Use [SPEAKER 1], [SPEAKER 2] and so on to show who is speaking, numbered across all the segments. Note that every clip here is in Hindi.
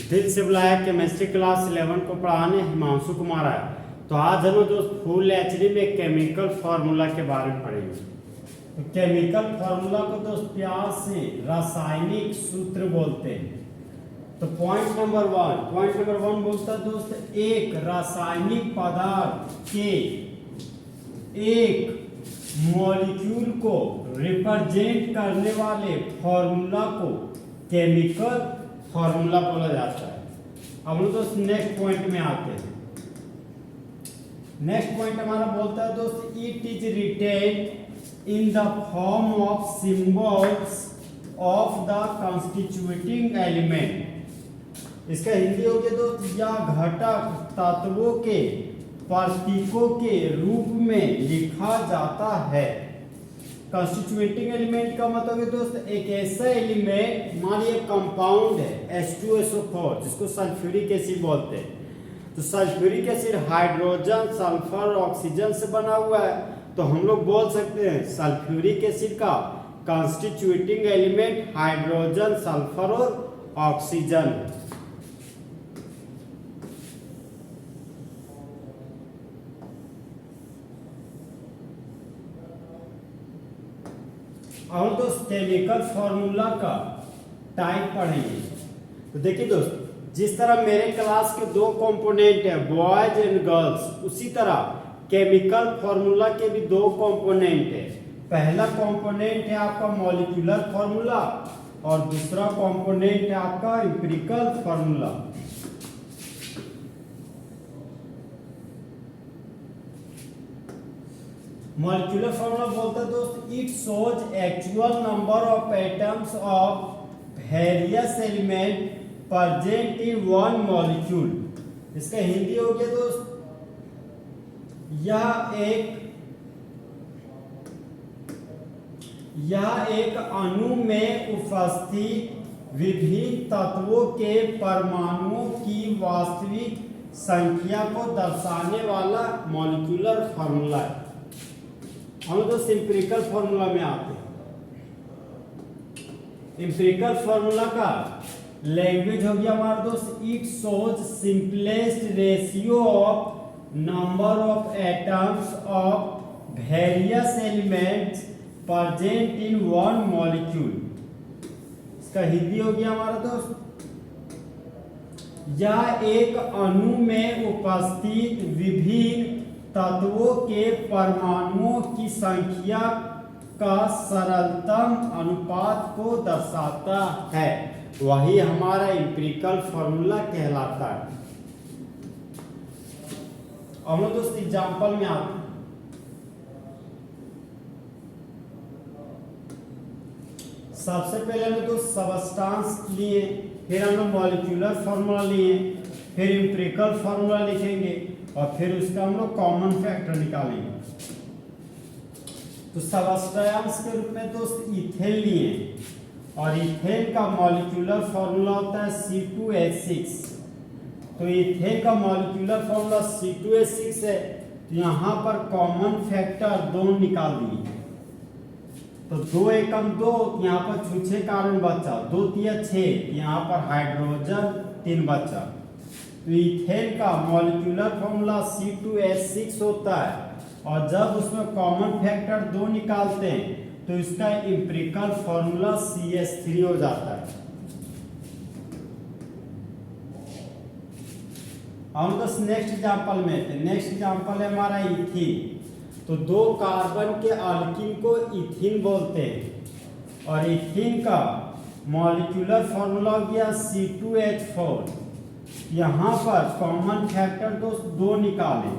[SPEAKER 1] दिल से बुलाया केमिस्ट्री क्लास 11 को पढ़ाने हिमांशु कुमार है। तो आज हम दोस्त फुल एचडी में केमिकल फार्मूला के बारे में पढ़ेंगे। तो केमिकल फार्मूला को दोस्त प्यार से रासायनिक सूत्र बोलते हैं। तो पॉइंट नंबर वन बोलता है दोस्त, एक रासायनिक पदार्थ के एक मॉलिक्यूल को रिप्रेजेंट करने वाले फार्मूला को केमिकल फार्मूला बोला जाता है। अब हम दोस्त नेक्स्ट पॉइंट में आते हैं। नेक्स्ट पॉइंट हमारा बोलता है दोस्त, it is written in the form of symbols of the constituting element. इसका हिंदी हो गया दोस्त, या घटक तत्वों के प्रतीकों के रूप में लिखा जाता है। कॉन्स्टिट्यूटिंग एलिमेंट का मतलब है दोस्त, एक ऐसा एलिमेंट, मान लीजिए कंपाउंड है H2SO4 जिसको सल्फ्यूरिक एसिड बोलते हैं। तो sulphuric acid hydrogen, sulphur, oxygen से बना हुआ है। तो हम लोग बोल सकते हैं सल्फ्यूरिक एसिड का कॉन्स्टिट्यूटिंग एलिमेंट हाइड्रोजन, सल्फर और ऑक्सीजन। और दोस्त केमिकल फार्मूला का टाइप पढ़ेंगे। तो देखिए दोस्त, जिस तरह मेरे क्लास के दो कंपोनेंट है बॉयज एंड गर्ल्स, उसी तरह केमिकल फार्मूला के भी दो कंपोनेंट है। पहला कंपोनेंट है आपका मॉलिक्यूलर फार्मूला और दूसरा कंपोनेंट है आपका एम्पिरिकल फार्मूला। मॉलिक्यूलर फार्मूला बोलता है दोस्त, it shows actual number of atoms of various element present in one molecule. इसका हिंदी हो गया दोस्त, यह एक अणु में उपस्थित विभिन्न तत्वों के परमाणुओं की वास्तविक संख्या को दर्शाने वाला मॉलिक्यूलर फार्मूला है। हम दोस्त एम्पिरिकल फार्मूला में आते हैं। एम्पिरिकल फार्मूला का लैंग्वेज हो गया हमारा दोस्त, it shows simplest ratio of number of atoms of various elements present in one molecule. इसका हिंदी हो गया हमारा दोस्त, यह एक अणु में उपस्थित विभिन्न तत्वों के परमाणुओं की संख्या का सरलतम अनुपात को दर्शाता है। वही हमारा एम्पिरिकल फार्मूला कहलाता है। अब हम दोस्त एग्जांपल में आते हैं। सबसे पहले हम दोस्त सबस्टांस लिए, फिर हम लोग मॉलिक्यूलर फार्मूला लिए, फिर एम्पिरिकल फार्मूला लिखेंगे और फिर उसका हम लोग कॉमन फैक्टर निकालेंगे। तो सबस्टांस के रूप में दोस्त इथेन लिए, और इथेन का मॉलिक्यूलर फार्मूला होता है C2H6। तो इथेन का मॉलिक्यूलर फार्मूला C2H6 है। तो यहाँ पर कॉमन फैक्टर 2 निकाल दिए। तो 2 एकम 2, यहाँ पर छूछे कारण बचा, 2 तिया 6, यहाँ पर हाइड्रोजन 3 बचा। तो इथेन का मॉलिक्यूलर फार्मूला C2H6 होता है, और जब उसमें कॉमन फैक्टर 2 निकालते हैं तो इसका एम्पिरिकल फार्मूला CH3 हो जाता है। हम बस नेक्स्ट एग्जांपल में थे। नेक्स्ट एग्जांपल है हमारा इथीन। तो 2 कार्बन के अल्कीन को इथीन बोलते हैं, और इथीन का मॉलिक्यूलर फार्मूला हो गया C2H4। यहाँ पर कॉमन फैक्टर दोस्त 2 निकाले,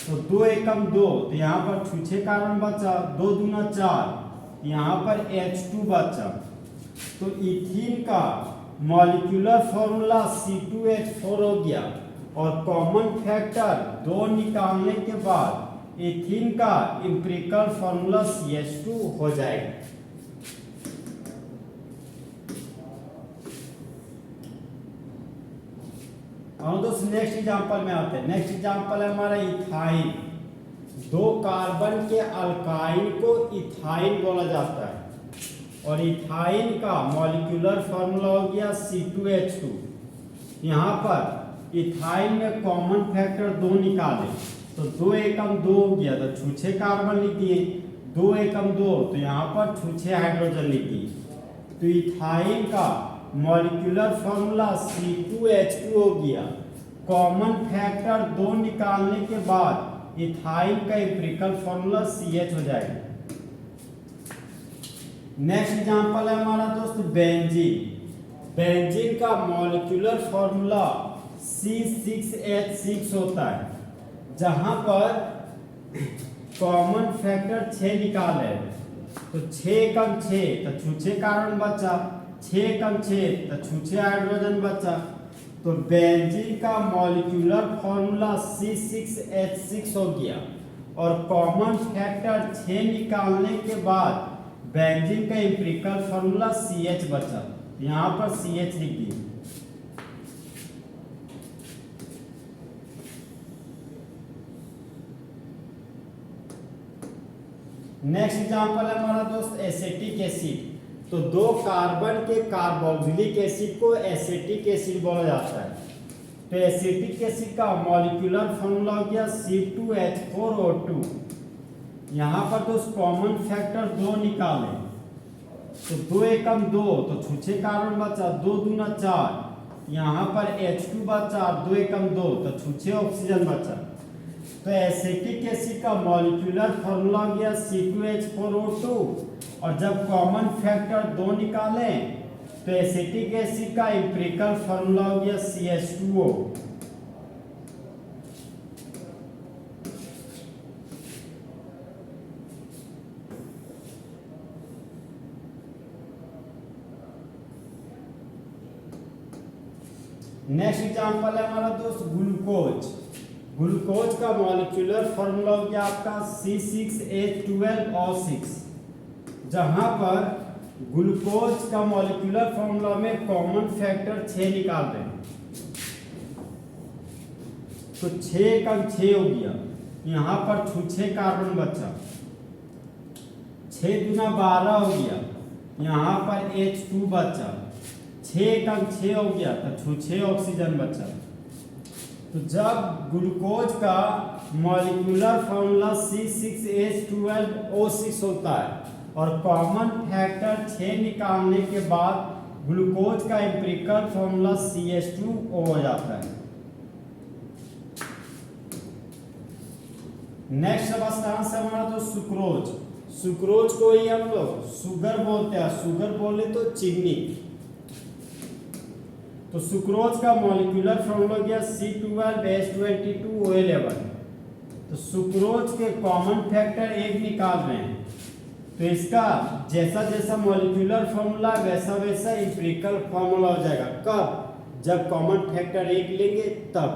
[SPEAKER 1] तो 2 एकम 2, तो यहाँ पर छूछे कारण बचा, 2 दूना 4, यहाँ पर H2 बचा। तो इथीन का मॉलिक्यूलर फार्मूला C2H4 हो गया, और कॉमन फैक्टर 2 निकालने के बाद इथीन का एम्पिरिकल फार्मूला CH2 हो जाएगा। हम दोस्त नेक्स्ट एग्जांपल में आते हैं। नेक्स्ट एग्जांपल है हमारा इथाइन। 2 कार्बन के अल्काइन को इथाइन बोला जाता है, और इथाइन का मॉलिक्यूलर फार्मूला हो गया C2H2। यहाँ पर इथाइल में कॉमन फैक्टर 2 निकाले तो 2 एकम 2 हो गया, तो छूछे कार्बन लिख दिए, 2 एकम 2 तो यहाँ पर छूछे हाइड्रोजन लिख दिए। तो इथाइल का मॉलिक्यूलर फॉर्मूला C2H2 हो गया। कॉमन फैक्टर 2 निकालने के बाद इथाइल का एम्पिरिकल फॉर्मूला CH हो जाएगा। नेक्स्ट एग्जांपल है हमारा दोस्त बेंजीन। बेंजीन का मॉलिक्यूलर फॉर्मूला C6H6 होता है, जहां पर कॉमन फैक्टर 6 निकाले तो 6 कम 6 तो छूछे कार्बन बचा, 6 कम 6 तो छूछे हाइड्रोजन बचा। तो बेंजीन का मॉलिक्यूलर फॉर्मूला C6H6 हो गया और कॉमन फैक्टर 6 निकालने के बाद बेंजीन का एम्पिरिकल फॉर्मूला CH बचा, यहाँ पर CH लिख दिए। नेक्स्ट एग्जांपल है हमारा दोस्त एसिटिक एसिड। तो 2 कार्बन के कार्बोक्सिलिक एसिड को एसिटिक एसिड बोला जाता है। तो एसिटिक एसिड का मॉलिक्यूलर फॉर्मूला हो गया C2H4O2। यहाँ पर दोस्त कॉमन फैक्टर 2 निकाले तो 2 एकम 2 तो छूछे कार्बन बचा, 2 दूना 4, यहाँ पर H2 बचा, 2 एकम 2 तो छूछे ऑक्सीजन बचा। तो एसिटिक एसिड का मॉलिक्यूलर फॉर्मूला हो गया C2H4O2 और जब कॉमन फैक्टर 2 निकाले तो एसिटिक एसिड का एम्पिरिकल फॉर्मूला हो गया CH2O। नेक्स्ट एग्जांपल है हमारा दोस्त ग्लूकोज। ग्लूकोज का मॉलिक्यूलर फॉर्मूला हो गया आपका C6H12O6, जहां पर ग्लूकोज का मॉलिक्यूलर फॉर्मूला में कॉमन फैक्टर 6 निकाल रहे हैं तो 6 का 6 हो गया, यहाँ पर छूछे कार्बन बचा, 6 दूना 12 हो गया, यहाँ पर H2 बचा, 6 का 6 हो गया तो छूछे ऑक्सीजन बचा। तो जब ग्लूकोज का मॉलिक्यूलर फॉर्मूला C6H12O6 होता है और कॉमन फैक्टर 6 निकालने के बाद ग्लूकोज का एम्पिरिकल फॉर्मूला CH2O हो जाता है। नेक्स्ट सब्सटेंस है हमारा तो सुक्रोज। सुक्रोज को ही हम लोग शुगर बोलते हैं, शुगर बोले तो चीनी। तो सुक्रोज का मॉलिक्यूलर फॉर्मूला हो गया C12H22O11। तो सुक्रोज के कॉमन फैक्टर 1 निकाल रहे हैं तो इसका जैसा जैसा मॉलिक्यूलर फॉर्मूला वैसा वैसा एम्पिरिकल फॉर्मूला हो जाएगा। कब? जब कॉमन फैक्टर 1 लेंगे तब।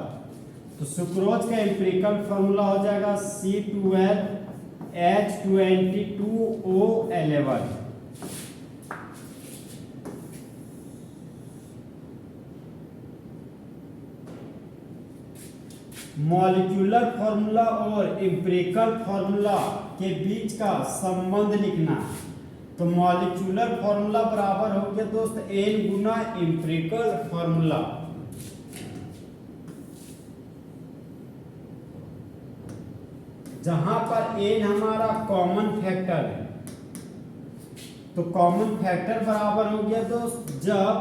[SPEAKER 1] तो सुक्रोज का एम्पिरिकल फॉर्मूला हो जाएगा C12H22O11। मॉलिक्यूलर फॉर्मूला और एम्पिरिकल फॉर्मूला के बीच का संबंध लिखना। तो मॉलिक्यूलर फॉर्मूला बराबर हो गया दोस्त N गुना एम्पिरिकल फॉर्मूला। जहां पर N हमारा कॉमन फैक्टर है तो कॉमन फैक्टर बराबर हो गया दोस्त जब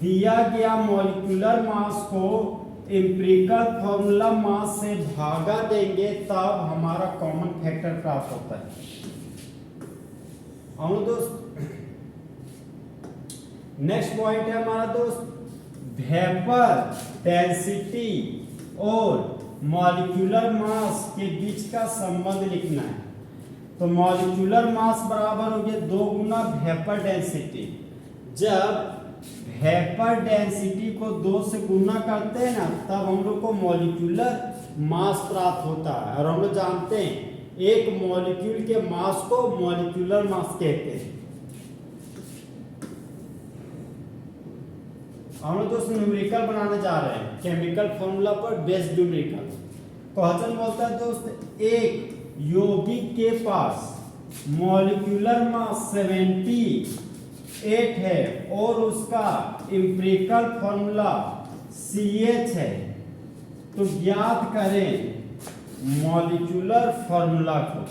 [SPEAKER 1] दिया गया मॉलिक्यूलर मास को एम्पिरिकल फॉर्मूला मास से भागा देंगे तब हमारा कॉमन फैक्टर प्राप्त होता है। और दोस्त नेक्स्ट पॉइंट है हमारा दोस्त वेपर डेंसिटी और मॉलिक्यूलर मास के बीच का संबंध लिखना है। तो मॉलिक्यूलर मास बराबर हो गया 2 गुना वेपर डेंसिटी। जब वेपर डेंसिटी को 2 से गुना करते हैं ना तब हम लोग को मॉलिक्यूलर मास प्राप्त होता है। और हम लोग जानते हैं एक मॉलिक्यूल के मास को मॉलिक्यूलर मास कहते हैं। हम लोग दोस्त न्यूमेरिकल बनाने जा रहे हैं केमिकल फॉर्मूला पर बेस्ड न्यूमेरिकल। क्वेश्चन बोलता है दोस्त एक यौगिक के पास मॉलिक्यूलर मास 78 है और उसका एम्पिरिकल फॉर्मूला CH है, तो ज्ञात करें मॉलिक्यूलर फॉर्मूला को।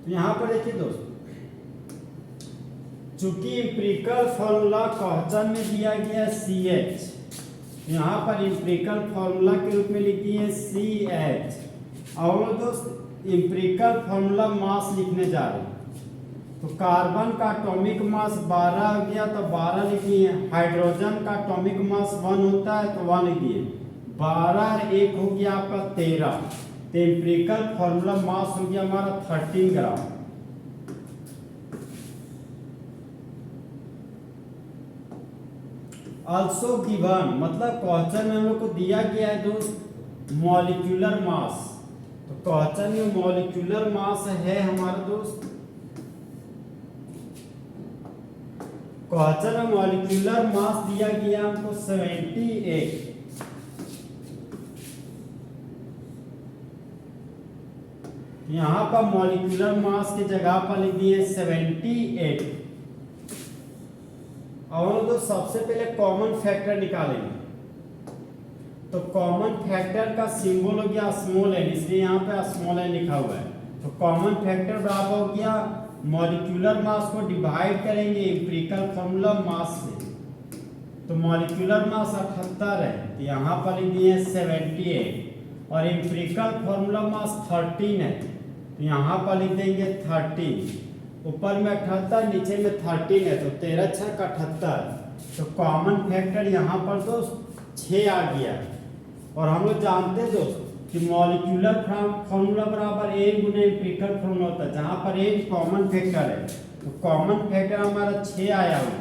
[SPEAKER 1] यहां पर देखिए दोस्तों, चूंकि इंपेरिकल फॉर्मूला क्वेश्चन में दिया गया CH, यहाँ पर इंपेरिकल फॉर्मूला के रूप में लिख दिए CH। और दोस्त इंपेरिकल फॉर्मूला मास लिखने जा रहे हैं, तो कार्बन का एटॉमिक मास 12 हो गया तो 12 लिख दिए। हाइड्रोजन का एटॉमिक मास 1 होता है तो 1 लिख दिए। 12 और 1 हो गया आपका 13, तो इंपेरिकल फॉर्मूला मास हो गया हमारा 13 ग्राम। ऑल्सो गिवन, मतलब क्वेश्चन में हम लोग को दिया गया है दोस्त मॉलिक्यूलर मास, तो क्वेश्चन में मॉलिक्यूलर मास है हमारा दोस्त, क्वेश्चन में मॉलिक्यूलर मास दिया गया हमको 78। यहां पर मॉलिक्यूलर मास की जगह पर लिख दिए 78। और तो सबसे पहले कॉमन फैक्टर निकालेंगे, तो कॉमन फैक्टर का सिंबल हो गया स्मॉल एन, इसलिए यहाँ पे स्मॉल एन लिखा हुआ है। तो कॉमन फैक्टर बराबर हो गया मॉलिक्यूलर मास को डिवाइड करेंगे इंपेरिकल फॉर्मूला मास से, तो मॉलिक्यूलर मास 78 है, तो यहाँ पर लिख दिए 78। और इंपेरिकल फॉर्मूला मास 13 है, तो यहाँ पर लिख देंगे 13। ऊपर में 78, नीचे में 13 है, तो 13 6 का 78। तो कॉमन फैक्टर यहाँ पर दोस्त 6 आ गया। और हम लोग जानते हैं दोस्त कि मॉलिक्यूलर फॉर्मूला बराबर A गुना इंपेरिकल फॉर्मूला होता है, जहाँ पर A कॉमन फैक्टर है, तो कॉमन फैक्टर हमारा 6 आया हुआ,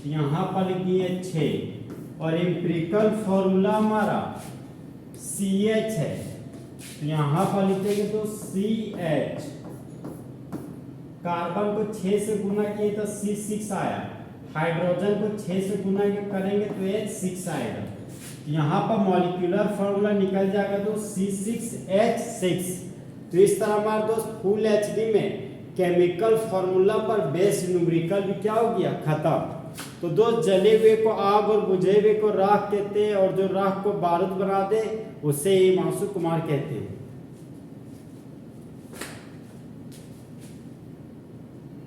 [SPEAKER 1] तो यहाँ पर लिख दिए 6। और इंपेरिकल फॉर्मूला हमारा CH है, तो यहाँ पर लिखेंगे तो CH। कार्बन को 6 से गुना किए तो C6 आया, हाइड्रोजन को 6 से गुना करेंगे तो H6 आएगा। यहाँ पर मॉलिक्यूलर फॉर्मूला निकल जाएगा तो C6H6। तो इस तरह हमारे दोस्त फुल HD में केमिकल फॉर्मूला पर बेस्ड न्यूमेरिकल भी क्या हो गया, खत्म। तो दोस्त जले हुए को आग और बुझे हुए को राख कहते हैं, और जो राख को बारूद बना दे उसे हिमांशु कुमार कहते हैं।